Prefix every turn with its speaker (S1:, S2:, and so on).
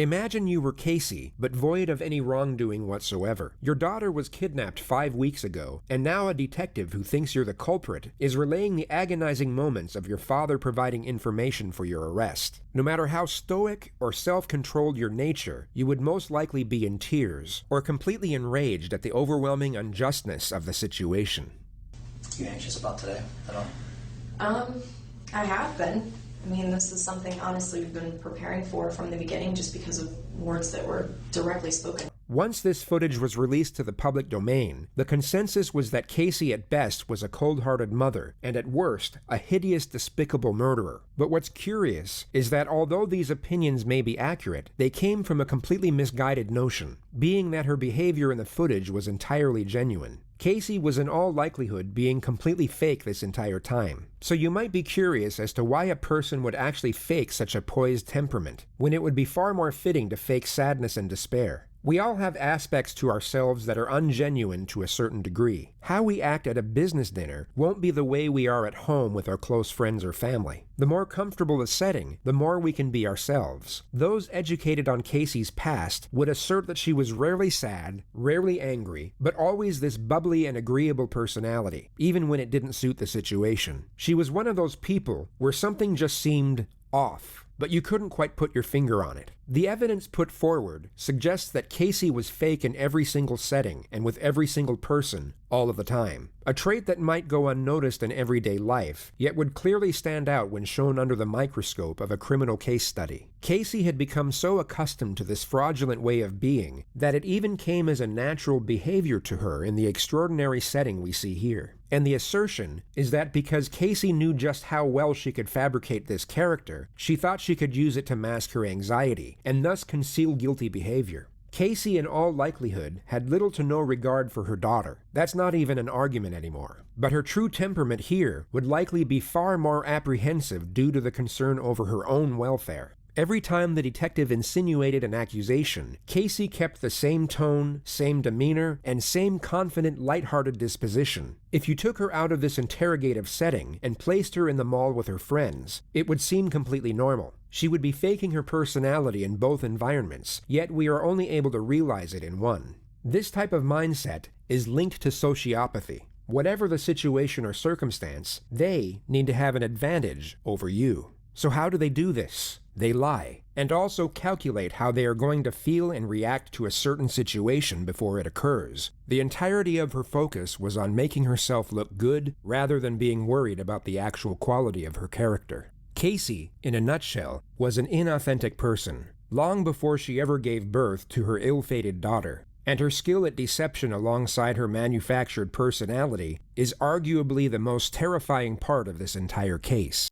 S1: Imagine you were Casey, but void of any wrongdoing whatsoever. Your daughter was kidnapped 5 weeks ago, and now a detective who thinks you're the culprit is relaying the agonizing moments of your father providing information for your arrest. No matter how stoic or self-controlled your nature, you would most likely be in tears or completely enraged at the overwhelming unjustness of the situation.
S2: You anxious about today at all?
S3: I have been. I mean, this is something, honestly, we've been preparing for from the beginning just because of words that were directly spoken.
S1: Once this footage was released to the public domain, the consensus was that Casey at best was a cold-hearted mother, and at worst, a hideous, despicable murderer. But what's curious is that although these opinions may be accurate, they came from a completely misguided notion, being that her behavior in the footage was entirely genuine. Casey was in all likelihood being completely fake this entire time. So you might be curious as to why a person would actually fake such a poised temperament, when it would be far more fitting to fake sadness and despair. We all have aspects to ourselves that are ungenuine to a certain degree. How we act at a business dinner won't be the way we are at home with our close friends or family. The more comfortable the setting, the more we can be ourselves. Those educated on Casey's past would assert that she was rarely sad, rarely angry, but always this bubbly and agreeable personality, even when it didn't suit the situation. She was one of those people where something just seemed off, but you couldn't quite put your finger on it. The evidence put forward suggests that Casey was fake in every single setting and with every single person all of the time, a trait that might go unnoticed in everyday life, yet would clearly stand out when shown under the microscope of a criminal case study. Casey had become so accustomed to this fraudulent way of being that it even came as a natural behavior to her in the extraordinary setting we see here. And the assertion is that because Casey knew just how well she could fabricate this character, she thought she could use it to mask her anxiety, and thus conceal guilty behavior. Casey, in all likelihood, had little to no regard for her daughter. That's not even an argument anymore. But her true temperament here would likely be far more apprehensive due to the concern over her own welfare. Every time the detective insinuated an accusation, Casey kept the same tone, same demeanor, and same confident, lighthearted disposition. If you took her out of this interrogative setting and placed her in the mall with her friends, it would seem completely normal. She would be faking her personality in both environments, yet we are only able to realize it in one. This type of mindset is linked to sociopathy. Whatever the situation or circumstance, they need to have an advantage over you. So how do they do this? They lie, and also calculate how they are going to feel and react to a certain situation before it occurs. The entirety of her focus was on making herself look good rather than being worried about the actual quality of her character. Casey, in a nutshell, was an inauthentic person, long before she ever gave birth to her ill-fated daughter. And her skill at deception alongside her manufactured personality is arguably the most terrifying part of this entire case.